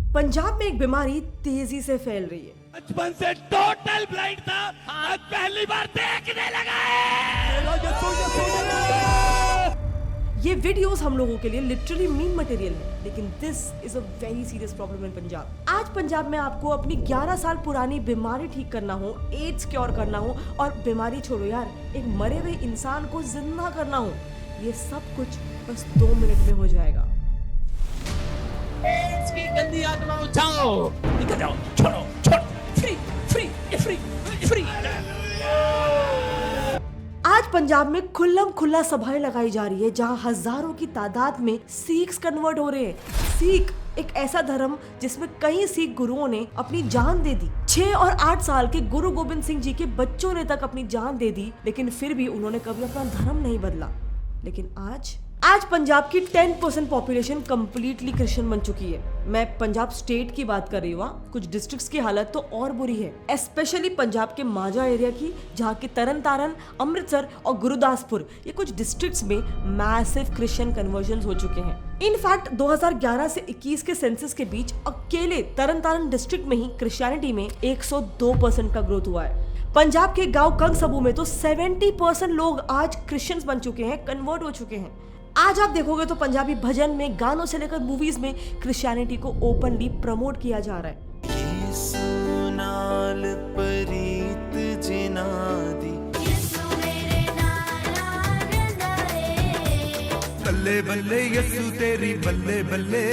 पंजाब में एक बीमारी तेजी से फैल रही है। बचपन से टोटल ब्लाइंड था, आज पहली बार देखने लगा है। ये वीडियोस हम लोगों के लिए लिटरली मीम मटेरियल है, लेकिन this is a very serious problem in Punjab. आज पंजाब में आपको अपनी 11 साल पुरानी बीमारी ठीक करना हो, एड्स क्योर करना हो, और बीमारी छोड़ो यार, एक मरे हुए इंसान को जिंदा करना हो, ये सब कुछ बस 2 मिनट में हो जाएगा। एड्स की गंदी आत्मा उठाओ, निकल जाओ, छोड़ो, छोड़ो, फ्री फ्री फ्री फ्री। आज पंजाब में खुल्लम खुल्ला सभाएं लगाई जा रही है, जहां हजारों की तादाद में सिख्स कन्वर्ट हो रहे हैं। सिख एक ऐसा धर्म जिसमें कई सिख गुरुओं ने अपनी जान दे दी। 6 और 8 साल के गुरु गोबिंद सिंह जी के बच्चों ने तक अपनी जान दे दी, लेकिन फिर भी उन्होंने कभी अपना धर्म नहीं बदला। लेकिन आज पंजाब की 10% पॉपुलेशन कंप्लीटली क्रिश्चियन बन चुकी है। मैं पंजाब स्टेट की बात कर रही हूँ। कुछ डिस्ट्रिक्ट्स की हालत तो और बुरी है, स्पेशली पंजाब के माजा एरिया की, जहाँ की तरन तारन, अमृतसर और गुरुदासपुर, ये कुछ डिस्ट्रिक्ट्स में मैसिव क्रिश्चियन कन्वर्जन हो चुके हैं। इनफैक्ट 2011 से 21 के सेंसस के बीच अकेले तरन तारन डिस्ट्रिक्ट में ही क्रिश्चियनिटी में 102% का ग्रोथ हुआ है। पंजाब के गांव कंग सबू में तो 70% लोग आज क्रिश्चियंस बन चुके हैं, कन्वर्ट हो चुके हैं। आज आप देखोगे तो पंजाबी भजन में, गानों से लेकर मूवीज में क्रिश्चियनिटी को ओपनली प्रमोट किया जा रहा है। बल्ले बल्ले यसु तेरी बल्ले बल्ले।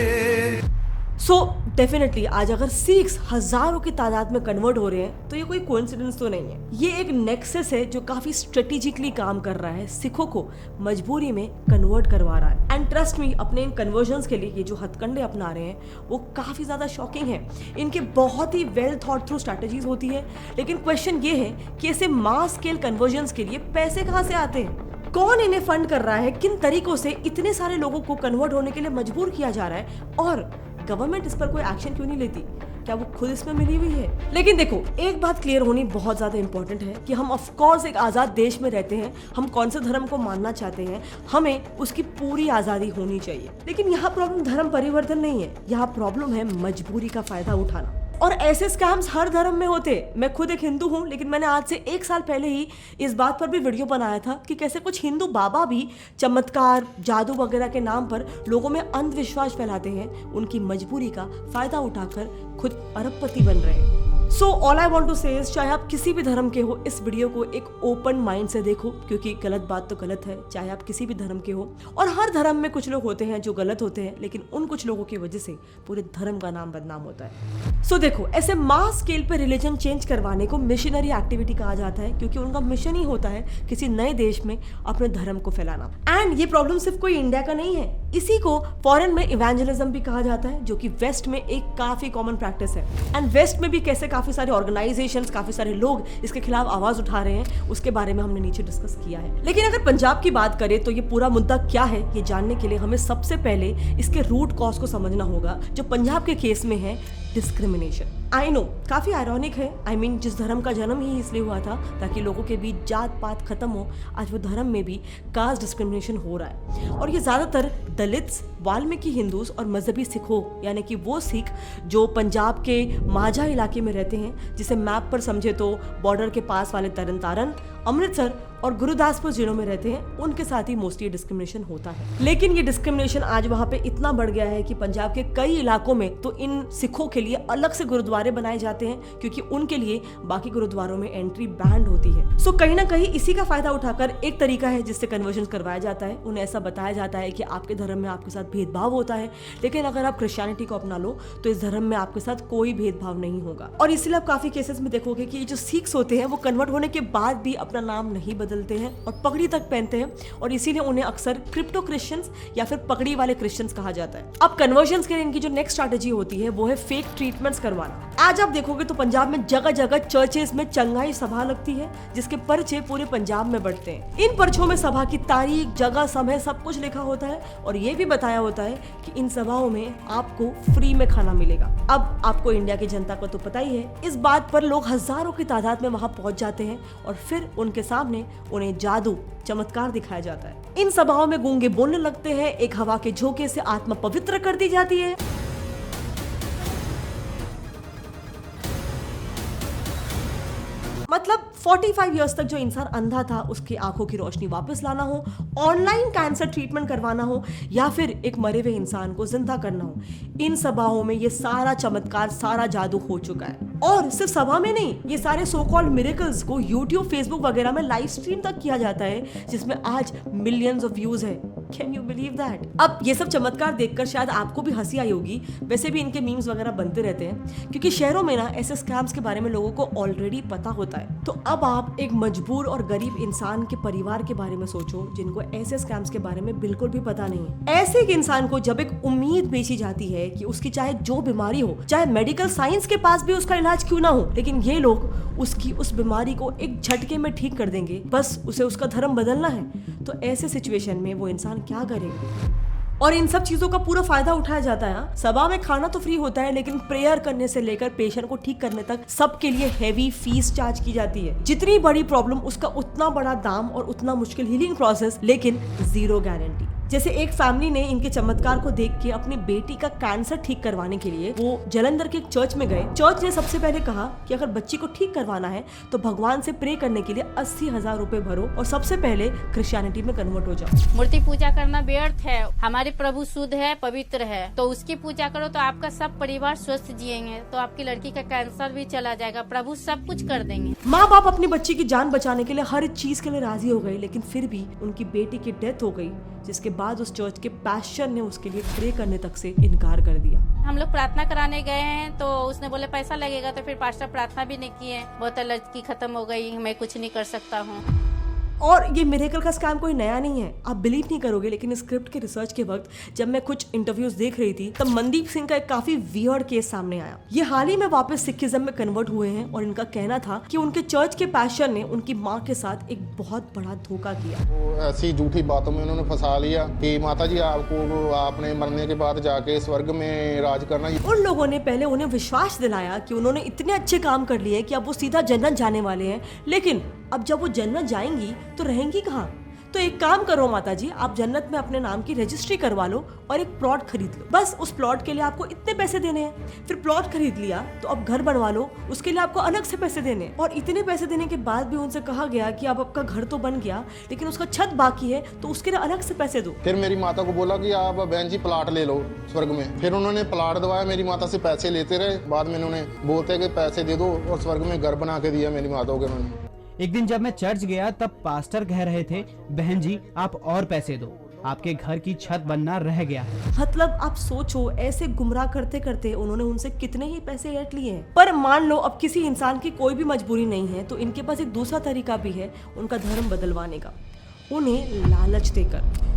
सो डेफिनेटली आज अगर सिख्स हजारों की तादाद में कन्वर्ट हो रहे हैं तो ये कोई कोइंसिडेंस तो नहीं है। ये एक नेक्सस है जो काफी स्ट्रेटेजिकली काम कर रहा है, सिखों को मजबूरी में कन्वर्ट करवा रहा है। एंड ट्रस्ट मी, अपने इन कन्वर्जन्स के लिए ये जो हथकंडे अपना रहे हैं वो काफी ज्यादा शॉकिंग है। इनके बहुत ही वेल थॉट थ्रू स्ट्रैटेजीज होती है, लेकिन क्वेश्चन ये है कि ऐसे मास स्केल कन्वर्जन्स के लिए पैसे कहाँ से आते हैं? कौन इन्हें फंड कर रहा है? किन तरीकों से इतने सारे लोगों को कन्वर्ट होने के लिए मजबूर किया जा रहा है? और गवर्नमेंट इस पर कोई एक्शन क्यों नहीं लेती? क्या वो खुद इसमें मिली हुई है? लेकिन देखो, एक बात क्लियर होनी बहुत ज्यादा इंपॉर्टेंट है कि हम ऑफ कोर्स एक आजाद देश में रहते हैं। हम कौन से धर्म को मानना चाहते हैं, हमें उसकी पूरी आजादी होनी चाहिए। लेकिन यहाँ प्रॉब्लम धर्म परिवर्तन नहीं है, यहाँ प्रॉब्लम है मजबूरी का फायदा उठाना। और ऐसे स्कैम्स हर धर्म में होते। मैं खुद एक हिंदू हूँ, लेकिन मैंने आज से 1 साल पहले ही इस बात पर भी वीडियो बनाया था कि कैसे कुछ हिंदू बाबा भी चमत्कार, जादू वगैरह के नाम पर लोगों में अंधविश्वास फैलाते हैं, उनकी मजबूरी का फायदा उठाकर खुद अरबपति बन रहे हैं। So all I want to say is, चाहे आप किसी भी धर्म के हो, इस वीडियो को एक ओपन माइंड से देखो, क्योंकि गलत बात तो गलत है, चाहे आप किसी भी धर्म के हो। और हर धर्म में कुछ लोग होते हैं जो गलत होते हैं, लेकिन उन कुछ लोगों की वजह से पूरे धर्म का नाम बदनाम होता है। सो देखो, ऐसे मास स्केल पे रिलीजन चेंज करवाने को मिशनरी एक्टिविटी कहा जाता है, क्योंकि उनका मिशन ही होता है किसी नए देश में अपने धर्म को फैलाना। एंड ये प्रॉब्लम सिर्फ कोई इंडिया का नहीं है, इसी को फॉरेन में इवेंजलिज्म भी कहा जाता है, जो कि वेस्ट में एक काफी कॉमन प्रैक्टिस है। एंड वेस्ट में भी कैसे काफी सारे ऑर्गेनाइजेशंस, काफी सारे लोग इसके खिलाफ आवाज उठा रहे हैं, उसके बारे में हमने नीचे डिस्कस किया है। लेकिन अगर पंजाब की बात करें तो ये पूरा मुद्दा क्या है, ये जानने के लिए हमें सबसे पहले इसके रूट कॉज को समझना होगा, जो पंजाब के केस में है डिस्क्रिमिनेशन। आई नो, काफी आयरॉनिक है। आई मीन, जिस धर्म का जन्म ही इसलिए हुआ था ताकि लोगों के बीच जात पात खत्म हो, आज वो धर्म में भी कास्ट डिस्क्रिमिनेशन हो रहा है। और ये ज्यादातर दलित्स, वाल्मीकि हिंदूज और मजहबी सिखों, यानी कि वो सिख जो पंजाब के माझा इलाके में रहते हैं, जिसे मैप पर समझे तो बॉर्डर के पास वाले तरन तारन, अमृतसर और गुरुदासपुर जिलों में रहते हैं, उनके साथ ही मोस्टली डिस्क्रिमिनेशन होता है। लेकिन ये डिस्क्रिमिनेशन आज वहाँ पे इतना बढ़ गया है कि पंजाब के कई इलाकों में तो इन सिखों के लिए अलग से गुरुद्वारे बनाए जाते हैं, क्योंकि उनके लिए बाकी गुरुद्वारों में एंट्री बैंड होती है। सो कहीं ना कहीं इसी का फायदा उठाकर एक तरीका है जिससे कन्वर्जन करवाया जाता है। उन्हें ऐसा बताया जाता है कि आपके धर्म में आपके साथ भेदभाव होता है, लेकिन अगर आप क्रिश्चियनिटी को अपना लो तो इस धर्म में आपके साथ कोई भेदभाव नहीं होगा। और इसलिए आप काफी केसेस में देखोगे कि जो सिख्स होते हैं वो कन्वर्ट होने के बाद भी अपना नाम नहीं बदलते हैं और पगड़ी तक पहनते हैं, और इसीलिए उन्हें अक्सर क्रिप्टो क्रिश्चियंस या फिर पगड़ी वाले क्रिश्चियंस कहा जाता है। अब कन्वर्जन्स के लिए इनकी जो नेक्स्ट स्ट्रैटेजी होती है वो है फेक ट्रीटमेंट्स करवाना। आज आप देखोगे तो पंजाब में जगह जगह चर्चेस में चंगाई सभा लगती है, जिसके पर्चे पूरे पंजाब में बढ़ते हैं। इन पर्चों में सभा की तारीख, जगह, समय सब कुछ लिखा होता है, और ये भी बताया होता है कि इन सभाओं में आपको फ्री में खाना मिलेगा। अब आपको इंडिया की जनता को तो पता ही है, इस बात पर लोग हजारों की तादाद में वहां पहुंच जाते हैं, और फिर उनके सामने उन्हें जादू, चमत्कार दिखाया जाता है। इन सभाओं में गूंगे बोलने लगते हैं, एक हवा के झोंके से आत्मा पवित्र कर दी जाती है। मतलब 45 इयर्स तक जो इंसान अंधा था उसकी आंखों की रोशनी वापस लाना हो, ऑनलाइन कैंसर ट्रीटमेंट करवाना हो, या फिर एक मरे हुए इंसान को जिंदा करना हो, इन सभाओं में ये सारा चमत्कार, सारा जादू हो चुका है। और सिर्फ सभा में नहीं, ये सारे सो कॉल्ड मिरेकल्स को यूट्यूब, फेसबुक वगैरह में लाइव स्ट्रीम तक किया जाता है, जिसमें आज मिलियंस ऑफ व्यूज है। Can you believe that? अब ये सब चमत्कार देखकर शायद आपको भी हंसी आई होगी, वैसे भी इनके मीम्स वगैरह बनते रहते हैं, क्योंकि शहरों में ना ऐसे स्कैम्स के बारे में लोगों को ऑलरेडी पता होता है। तो अब आप एक मजबूर और गरीब इंसान के परिवार के बारे में सोचो, जिनको ऐसे स्कैम्स के बारे में बिल्कुल भी पता नहीं है। ऐसे एक इंसान को जब एक उम्मीद बेची जाती है कि उसकी चाहे जो बीमारी हो, चाहे मेडिकल साइंस के पास भी उसका इलाज क्यों ना हो, लेकिन ये लोग उसकी उस बीमारी को एक झटके में ठीक कर देंगे, बस उसे उसका धर्म बदलना है। तो ऐसे सिचुएशन में वो इंसान क्या करेगा? और इन सब चीजों का पूरा फायदा उठाया जाता है। सभा में खाना तो फ्री होता है, लेकिन प्रेयर करने से लेकर पेशेंट को ठीक करने तक सबके लिए हेवी फीस चार्ज की जाती है। जितनी बड़ी प्रॉब्लम उसका उतना बड़ा दाम और उतना मुश्किल हीलिंग प्रोसेस, लेकिन जीरो गारंटी। जैसे एक फैमिली ने इनके चमत्कार को देख के अपनी बेटी का कैंसर ठीक करवाने के लिए वो जालंधर के एक चर्च में गए। चर्च ने सबसे पहले कहा कि अगर बच्ची को ठीक करवाना है तो भगवान से प्रे करने के लिए 80,000 रुपए भरो और सबसे पहले क्रिश्चियनिटी में कन्वर्ट हो जाओ। मूर्ति पूजा करना व्यर्थ है। हमारे प्रभु शुद्ध है, पवित्र है, तो उसकी पूजा करो तो आपका सब परिवार स्वस्थ जिएंगे, तो आपकी लड़की का कैंसर भी चला जाएगा। प्रभु सब कुछ कर देंगे। माँ बाप अपनी बच्ची की जान बचाने के लिए हर चीज के लिए राजी हो गए, लेकिन फिर भी उनकी बेटी की डेथ हो गई, जिसके बाद उस चर्च के पास्टर ने उसके लिए प्रे करने तक से इनकार कर दिया। हम लोग प्रार्थना कराने गए हैं तो उसने बोले पैसा लगेगा, तो फिर पास्टर प्रार्थना भी नहीं किए। बहुत लड़की खत्म हो गई, मैं कुछ नहीं कर सकता हूँ। और ये मिरेकल का स्कैम कोई नया नहीं है, आप बिलीव नहीं करोगे, लेकिन स्क्रिप्ट के रिसर्च के वक्त जब मैं कुछ इंटरव्यूज देख रही थी तब मनदीप सिंह का एक काफी वियर्ड केस सामने आया। ये हाल ही में वापस सिखिज्म में कन्वर्ट हुए हैं और इनका कहना था कि उनके चर्च के पास्टर ने उनकी माँ के साथ एक बहुत बड़ा धोखा किया। वो ऐसी झूठी बातों में उन्होंने फंसा लिया कि माता जी आपको आपने मरने के बाद जाके स्वर्ग में राज करना। उन लोगों ने पहले उन्हें विश्वास दिलाया कि उन्होंने इतने अच्छे काम कर लिए कि अब वो सीधा जन्नत जाने वाले हैं, लेकिन अब जब वो जन्नत जाएंगी तो रहेंगी कहाँ? तो एक काम करो माता जी, आप जन्नत में अपने नाम की रजिस्ट्री करवा लो और एक प्लॉट खरीद लो। बस उस प्लॉट के लिए आपको इतने पैसे देने हैं। फिर प्लॉट खरीद लिया तो अब घर बनवा लो, उसके लिए आपको अलग से पैसे देने हैं। और इतने पैसे देने के बाद भी उनसे कहा गया कि अब आपका घर तो बन गया, लेकिन उसका छत बाकी है, तो उसके लिए अलग से पैसे दो। फिर मेरी माता को बोला कि आप बहन जी प्लाट ले लो स्वर्ग में। फिर उन्होंने प्लाट दवाया, मेरी माता से पैसे लेते रहे। बाद में उन्होंने बोलते कि पैसे दे दो और स्वर्ग में घर बना के दिया मेरी माता को उन्होंने। एक दिन जब मैं चर्च गया तब पास्टर कह रहे थे, बहन जी आप और पैसे दो, आपके घर की छत बनना रह गया है। मतलब आप सोचो, ऐसे गुमराह करते करते उन्होंने उनसे कितने ही पैसे ऐंठ लिए हैं। पर मान लो अब किसी इंसान की कोई भी मजबूरी नहीं है, तो इनके पास एक दूसरा तरीका भी है उनका धर्म बदलवाने का, उन्हें लालच देकर।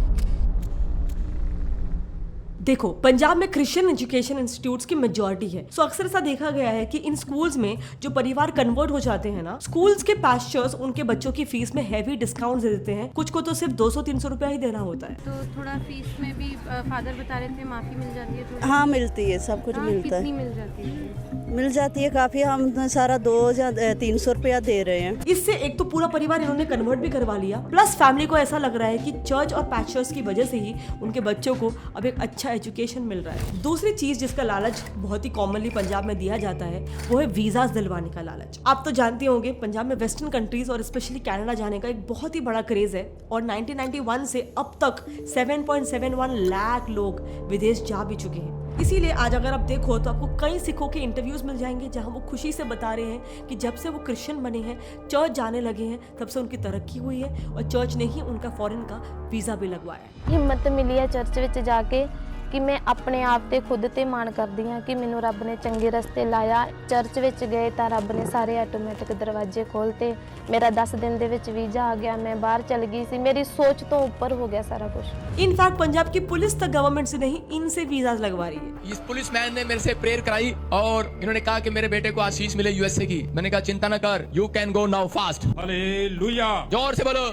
देखो, पंजाब में क्रिश्चियन एजुकेशन इंस्टीट्यूट्स की मेजॉरिटी है, सो अक्सर ऐसा देखा गया है कि इन स्कूल्स में जो परिवार कन्वर्ट हो जाते हैं ना, स्कूल्स के पास्टर्स उनके बच्चों की फीस में हैवी डिस्काउंट दे देते हैं। कुछ को तो सिर्फ 200-300 रुपया ही देना होता है। तो थोड़ा फीस में भी फादर बता रहे थे माफी मिल जाती है थोड़ी? हाँ मिलती है, सब कुछ मिलता है। कितनी मिल जाती है? मिल जाती है काफ़ी। हम सारा 200-300 रुपया दे रहे हैं। इससे एक तो पूरा परिवार इन्होंने कन्वर्ट भी करवा लिया, प्लस फैमिली को ऐसा लग रहा है कि चर्च और पास्टर्स की वजह से ही उनके बच्चों को अब एक अच्छा एजुकेशन मिल रहा है। दूसरी चीज जिसका लालच बहुत ही कॉमनली पंजाब में दिया जाता है वो है वीजास दिलवाने का लालच। आप तो जानते होंगे पंजाब में वेस्टर्न कंट्रीज और स्पेशली कनाडा जाने का एक बहुत ही बड़ा क्रेज है, और 1991 से अब तक 7.71 लाख लोग विदेश जा भी चुके हैं। इसीलिए आज अगर आप देखो तो आपको कई सिखों के इंटरव्यूज मिल जाएंगे जहां वो खुशी से बता रहे हैं कि जब से वो क्रिश्चियन बने हैं, चर्च जाने लगे हैं, तब से उनकी तरक्की हुई है और चर्च ने ही उनका फॉरेन का वीज़ा भी लगवाया। हिम्मत मिली है चर्च ਵਿੱਚ ਜਾ ਕੇ ਕਿ ਮੈਂ ਆਪਣੇ ਆਪ ਤੇ ਖੁਦ ਤੇ ਮਾਣ ਕਰਦੀ ਹਾਂ ਕਿ ਮੈਨੂੰ ਰੱਬ ਨੇ ਚੰਗੇ ਰਸਤੇ ਲਾਇਆ। ਚਰਚ ਵਿੱਚ ਗਏ ਤਾਂ ਰੱਬ ਨੇ ਸਾਰੇ ਆਟੋਮੈਟਿਕ ਦਰਵਾਜ਼ੇ ਖੋਲ੍ਹਤੇ। ਮੇਰਾ 10 दिन ਦੇ ਵਿੱਚ ਵੀਜ਼ਾ ਆ ਗਿਆ, मैं बाहर चल गई सी। मेरी सोच तो ऊपर हो गया सारा कुछ। इनफैक्ट पंजाब की पुलिस तक गवर्नमेंट से नहीं, इनसे वीजा लगवा रही है। इस पुलिस मैन ने मेरे से प्रेयर कराई और इन्होंने कहा कि मेरे बेटे को आशीष मिले यूएसए की। मैंने कहा चिंता न कर, you can go now fast. Hallelujah, जोर से बोलो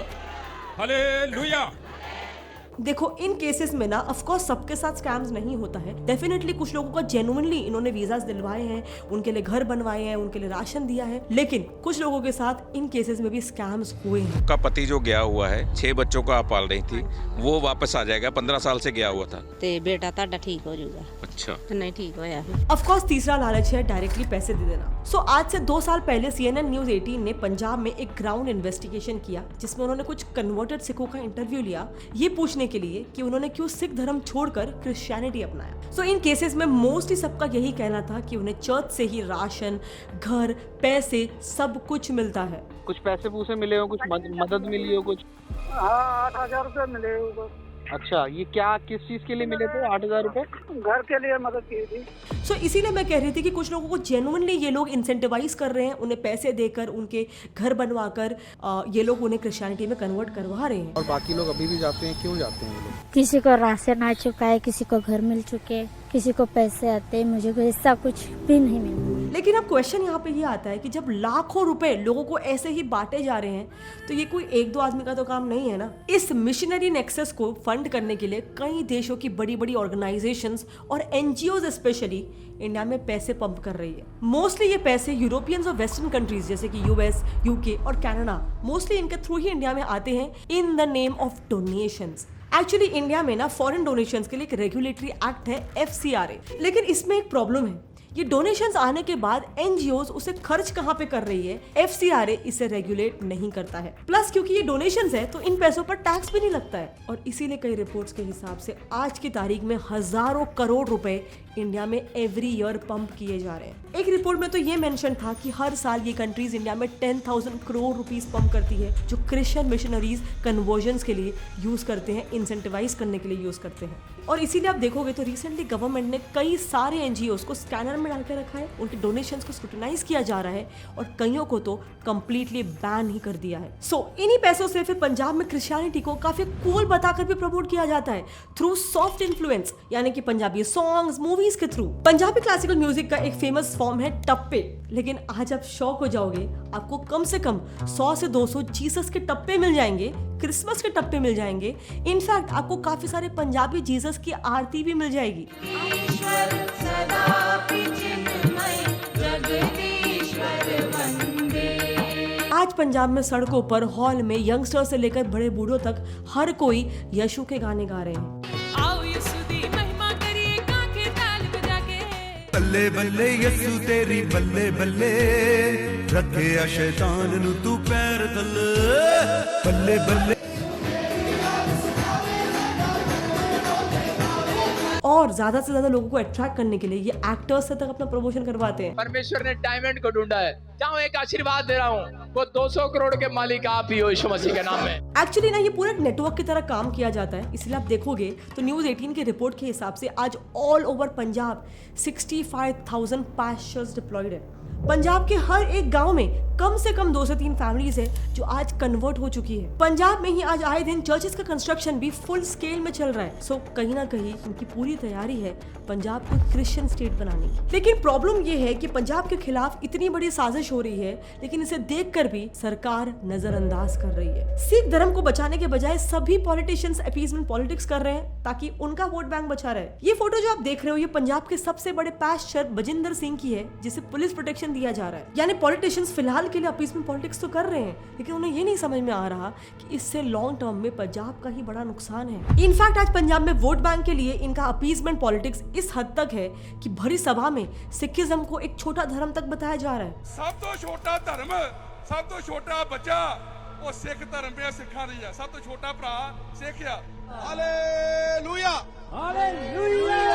हालेलुया। देखो इन केसेस में ना ऑफ कोर्स सबके साथ स्कैम्स नहीं होता है। डेफिनेटली कुछ लोगों का जेन्युइनली इन्होंने वीजास दिलवाए हैं, उनके लिए घर बनवाए हैं, उनके लिए राशन दिया है, लेकिन कुछ लोगों के साथ इन केसेस में भी स्कैम्स हुए हैं। का पति जो गया हुआ है, 6 बच्चों को आप पाल रही थी, वो वापस आ जाएगा, 15 साल से गया हुआ था। ते बेटा ताड़ा ठीक हो जाएगा। अच्छा, नहीं ठीक होया। ऑफ कोर्स तीसरा लालच है डायरेक्टली पैसे दे देना। सो आज से 2 साल पहले CNN न्यूज 18 ने पंजाब में एक ग्राउंड इन्वेस्टिगेशन किया, जिसमें उन्होंने कुछ कन्वर्टेड सिखों का इंटरव्यू लिया, ये पूछने के लिए कि उन्होंने क्यों सिख धर्म छोड़कर क्रिश्चियनिटी अपनाया। सो इन केसेस में मोस्टली सबका यही कहना था कि उन्हें चर्च से ही राशन, घर, पैसे सब कुछ मिलता है। कुछ पैसे पूसे मिले हो, कुछ मदद मिली हो कुछ? हाँ 8,000 रुपए मिले हो। अच्छा, ये क्या किस चीज के लिए मिले थे 8,000 रुपए? घर के लिए मदद की थी। सो इसीलिए मैं कह रही थी कि कुछ लोगों को जेन्युइनली ये लोग इंसेंटिवाइज कर रहे हैं, उन्हें पैसे देकर, उनके घर बनवाकर ये लोग उन्हें क्रिश्चियनिटी में कन्वर्ट करवा रहे हैं। और बाकी लोग अभी भी जाते हैं, क्यों जाते हैं ये लोग? किसी को राशन आ चुका है, किसी को घर मिल चुके, किसी को पैसे आते हैं, मुझे कोई ऐसा कुछ भी नहीं मिला। लेकिन अब क्वेश्चन यहाँ पे ये आता है कि जब लाखों रुपए लोगों को ऐसे ही बांटे जा रहे हैं, तो ये कोई 1-2 आदमी का तो काम नहीं है ना। इस मिशनरी नेक्सस को फंड करने के लिए कई देशों की बड़ी बड़ी ऑर्गेनाइजेशंस और NGOs स्पेशली इंडिया में पैसे पंप कर रही है। मोस्टली ये पैसे यूरोपियंस और वेस्टर्न कंट्रीज जैसे कि US, UK और कनाडा, मोस्टली इनके थ्रू ही इंडिया में आते हैं in the name of donations. Actually India में ना फॉरेन डोनेशंस के लिए एक रेगुलेटरी एक्ट है FCRA, लेकिन इसमें एक प्रॉब्लम है। ये डोनेशंस आने के बाद NGOs उसे खर्च कहाँ पे कर रही है, FCRA इसे रेगुलेट नहीं करता है। प्लस क्योंकि ये डोनेशंस है तो इन पैसों पर टैक्स भी नहीं लगता है, और इसीलिए कई रिपोर्ट्स के हिसाब से आज की तारीख में हजारों करोड़ रुपए इंडिया में एवरी ईयर पंप किए जा रहे हैं। एक रिपोर्ट में तो ये मेंशन था कि हर साल ये कंट्रीज इंडिया में 10,000 करोड़ रुपीस पंप करती है, जो क्रिश्चियन मिशनरीज कन्वर्जन्स के लिए यूज करते हैं, इंसेंटिवाइज करने के लिए यूज करते हैं। और इसीलिए आप देखोगे तो रिसेंटली गवर्नमेंट ने कई सारे NGOs को स्कैनर में डाल के रखा है, उनके डोनेशंस को स्क्रूटिनाइज किया जा रहा है, और कईयों को तो कंप्लीटली बैन ही कर दिया है। सो इन्हीं पैसों से फिर पंजाब में क्रिश्चियनिटी को काफी कूल बताकर भी प्रमोट किया जाता है थ्रू सॉफ्ट इन्फ्लुएंस, यानी कि पंजाबी सॉन्ग्स, मूवीज के थ्रू। पंजाबी क्लासिकल म्यूजिक का एक फेमस फॉर्म है टप्पे, लेकिन आज आप शॉक हो जाओगे, आपको कम से कम 100 से 200 जीसस के टप्पे मिल जाएंगे, क्रिसमस के टप्पे मिल जाएंगे, इनफैक्ट आपको काफी सारे पंजाबी जीसस की आरती भी मिल जाएगी। आज पंजाब में सड़कों पर, हॉल में यंगस्टर से लेकर बड़े बूढ़ों तक हर कोई यीशु के गाने गा रहे हैं। बल्ले बल्ले यसू तेरी बल्ले बल्ले, रखे शैतान नु तू पैर थल्ले, बल्ले बल्ले। और ज्यादा से ज्यादा लोगों को अट्रैक्ट करने के लिए ये एक्टर्स से तक अपना प्रमोशन करवाते हैं। परमेश्वर ने डायमंड को ढूंढा है, जाओ एक आशीर्वाद दे रहा हूँ, वो 200 करोड़ के मालिक आप ही हो यीशु मसीह के नाम में। एक्चुअली ना ये पूरा एक नेटवर्क की तरह काम किया जाता है, इसलिए आप देखोगे तो न्यूज 18 की रिपोर्ट के हिसाब से आज all over Punjab 65,000 pastors deployed है। पंजाब के हर एक गांव में कम से कम 2 से 3 फैमिलीज है जो आज कन्वर्ट हो चुकी है। पंजाब में ही आज आए दिन चर्चेस का कंस्ट्रक्शन भी फुल स्केल में चल रहा है। सो कहीं ना कहीं उनकी पूरी तैयारी है पंजाब को क्रिश्चियन स्टेट बनाने की। लेकिन प्रॉब्लम ये है कि पंजाब के खिलाफ इतनी बड़ी साजिश हो रही है, लेकिन इसे देखकर भी सरकार नजरअंदाज कर रही है। सिख धर्म को बचाने के बजाय सभी पॉलिटिशियंस अपीजमेंट पॉलिटिक्स कर रहे हैं ताकि उनका वोट बैंक बचा रहे। ये फोटो जो आप देख रहे हो, ये पंजाब के सबसे बड़े पास्टर बजिंदर सिंह की है, जिसे पुलिस प्रोटेक्शन दिया जा रहा है। यानी पॉलिटिशियंस फिलहाल के लिए अपीजमेंट पॉलिटिक्स तो कर रहे हैं, लेकिन उन्हें ये नहीं समझ में आ रहा कि इससे लॉन्ग टर्म में पंजाब का ही बड़ा नुकसान है। इनफैक्ट आज पंजाब में वोट बैंक के लिए इनका अपीजमेंट पॉलिटिक्स इस हद तक है कि भरी सभा में सिखिज्म को एक छोटा धर्म तक बताया जा रहा है। सब तो छोटा धर्म, सब तो छोटा बच्चा ਉਹ ਸਿੱਖ ਧਰਮ ਪਿਆ ਸਿੱਖਾਂ ਦੀ ਆ, ਸਭ ਤੋਂ ਛੋਟਾ ਭਰਾ ਸਿੱਖ ਆ। Hallelujah hallelujah.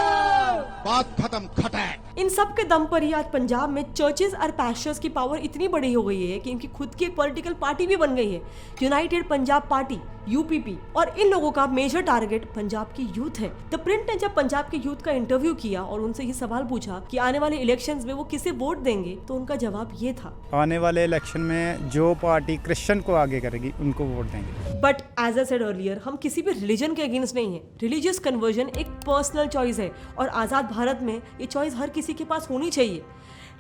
बात खत्म, खटैक। इन सब के दम पर ही आज पंजाब में चर्चेस और पास्टर्स की पावर इतनी बड़ी हो गई है कि इनकी खुद की एक पॉलिटिकल पार्टी भी बन गई है, यूनाइटेड पंजाब पार्टी UPP, और इन लोगों का मेजर टारगेट पंजाब की यूथ है। द प्रिंट ने जब पंजाब के यूथ का इंटरव्यू किया और उनसे ये सवाल पूछा कि आने वाले इलेक्शंस में वो किसे वोट देंगे, तो उनका जवाब ये था, आने वाले इलेक्शन में जो पार्टी क्रिश्चियन को आगे करेगी उनको वोट देंगे। But as I said earlier, हम किसी भी रिलीजन के अगेंस्ट नहीं है। रिलीजियस कन्वर्जन एक पर्सनल चॉइस है और आजाद भारत में ये चॉइस हर किसी के पास होनी चाहिए।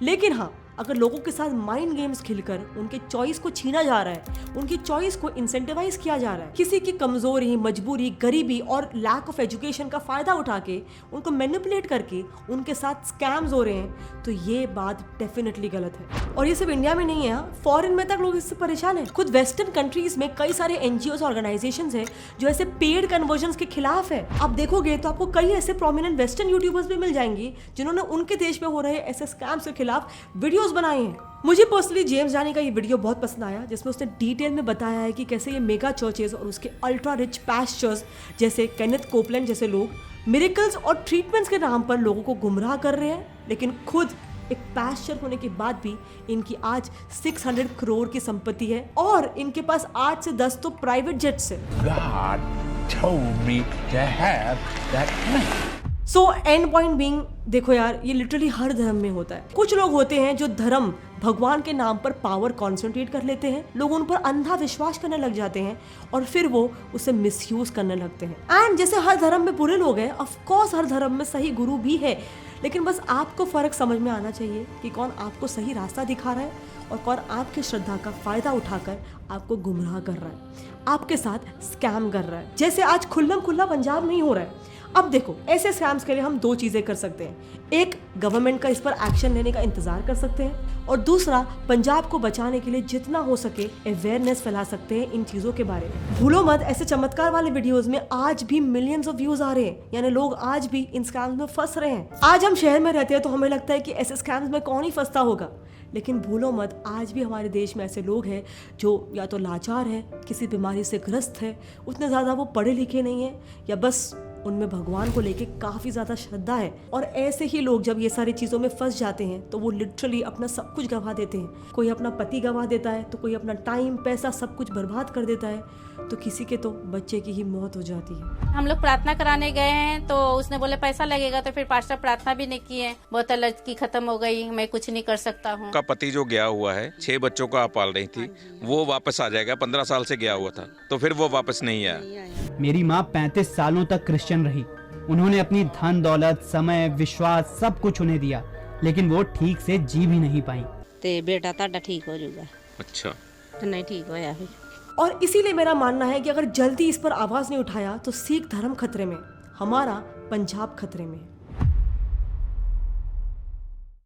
लेकिन हाँ, अगर लोगों के साथ माइंड गेम्स खेलकर उनके चॉइस को छीना जा रहा है, उनकी चॉइस को इंसेंटिवाइज किया जा रहा है, किसी की कमजोरी, मजबूरी, गरीबी और लैक ऑफ एजुकेशन का फायदा उठा के उनको मैनिपुलेट करके उनके साथ स्कैम्स हो रहे हैं, तो ये बात डेफिनेटली गलत है। और ये सिर्फ इंडिया में नहीं है, फॉरेन में तक लोग इससे परेशान हैं। खुद वेस्टर्न कंट्रीज में कई सारे एनजीओ ऑर्गेनाइजेशंस हैं जो ऐसे पेड कन्वर्जन्स के खिलाफ है। आप देखोगे तो आपको कई ऐसे प्रोमिनेंट वेस्टर्न यूट्यूबर्स भी मिल जाएंगे जिन्होंने उनके देश में हो रहे ऐसे स्कैम्स के खिलाफ वीडियोस बनाए हैं। मुझे पर्सनली जेम्स जानी का ये वीडियो बहुत पसंद आया, जिसमें उसने डिटेल में बताया है कि कैसे ये मेगा चर्चेज और उसके अल्ट्रा रिच पास्टर्स जैसे केनेथ कोपलैंड जैसे लोग मिरेकल्स और ट्रीटमेंट्स के नाम पर लोगों को गुमराह कर रहे हैं, लेकिन खुद एक पास्चर होने के बाद भी इनकी आज 600 करोड़ की संपत्ति है और इनके पास 8 से 10 तो प्राइवेट जेट्स है। God told me to have that plan. So and point being, देखो यार, ये लिटरली हर धर्म में होता है। कुछ लोग होते हैं जो धर्म भगवान के नाम पर पावर कॉन्सेंट्रेट कर लेते हैं, लोग उन पर अंधा विश्वास करने लग जाते हैं और फिर वो उसे मिसयूज करने लगते हैं। एंड जैसे हर धर्म में बुरे लोग हैं, ऑफ कोर्स हर धर्म में सही गुरु भी है, लेकिन बस आपको फर्क समझ में आना चाहिए कि कौन आपको सही रास्ता दिखा रहा है और कौन आपकी श्रद्धा का फायदा उठाकर आपको गुमराह कर रहा है, आपके साथ स्कैम कर रहा है, जैसे आज खुल्लम खुल्ला पंजाब में ही हो रहा है। अब देखो, ऐसे स्कैम्स के लिए हम दो चीजें कर सकते हैं। एक, गवर्नमेंट का इस पर एक्शन लेने का इंतजार कर सकते हैं, और दूसरा, पंजाब को बचाने के लिए जितना हो सके अवेयरनेस फैला सकते हैं इन चीजों के बारे में। भूलो मत, ऐसे चमत्कार वाले वीडियोस में आज भी मिलियंस ऑफ व्यूज आ रहे हैं, यानी लोग आज भी इन स्कैम्स में फंस रहे हैं। आज हम शहर में रहते हैं तो हमें लगता है कि ऐसे स्कैम्स में कौन ही फंसता होगा, लेकिन भूलो मत, आज भी हमारे देश में ऐसे लोग हैं जो या तो लाचार है, किसी बीमारी से ग्रस्त है, उतने ज़्यादा वो पढ़े लिखे नहीं है, या बस उनमें भगवान को लेके काफ़ी ज़्यादा श्रद्धा है। और ऐसे ही लोग जब ये सारी चीज़ों में फंस जाते हैं तो वो लिटरली अपना सब कुछ गंवा देते हैं। कोई अपना पति गंवा देता है, तो कोई अपना टाइम, पैसा, सब कुछ बर्बाद कर देता है, तो किसी के तो बच्चे की ही मौत हो जाती है। हम लोग प्रार्थना कराने गए हैं तो उसने बोले पैसा लगेगा, तो फिर पास्टर प्रार्थना भी नहीं किए, बहुत लड़की खत्म हो गई, मैं कुछ नहीं कर सकता हूँ। का पति जो गया हुआ है, 6 बच्चों को आप पाल रही थी, वो वापस आ जाएगा। 15 साल से गया हुआ था, तो फिर वो वापस नहीं आया। मेरी माँ 35 सालों तक क्रिश्चियन रही। उन्होंने अपनी धन दौलत, समय, विश्वास सब कुछ उन्हें दिया, लेकिन वो ठीक से जी भी नहीं पाई। ते बेटा ताड़ा ठीक हो जाएगा। अच्छा, नहीं ठीक होया फिर। और इसीलिए मेरा मानना है कि अगर जल्दी इस पर आवाज नहीं उठाया तो सिख धर्म खतरे में, हमारा पंजाब खतरे में।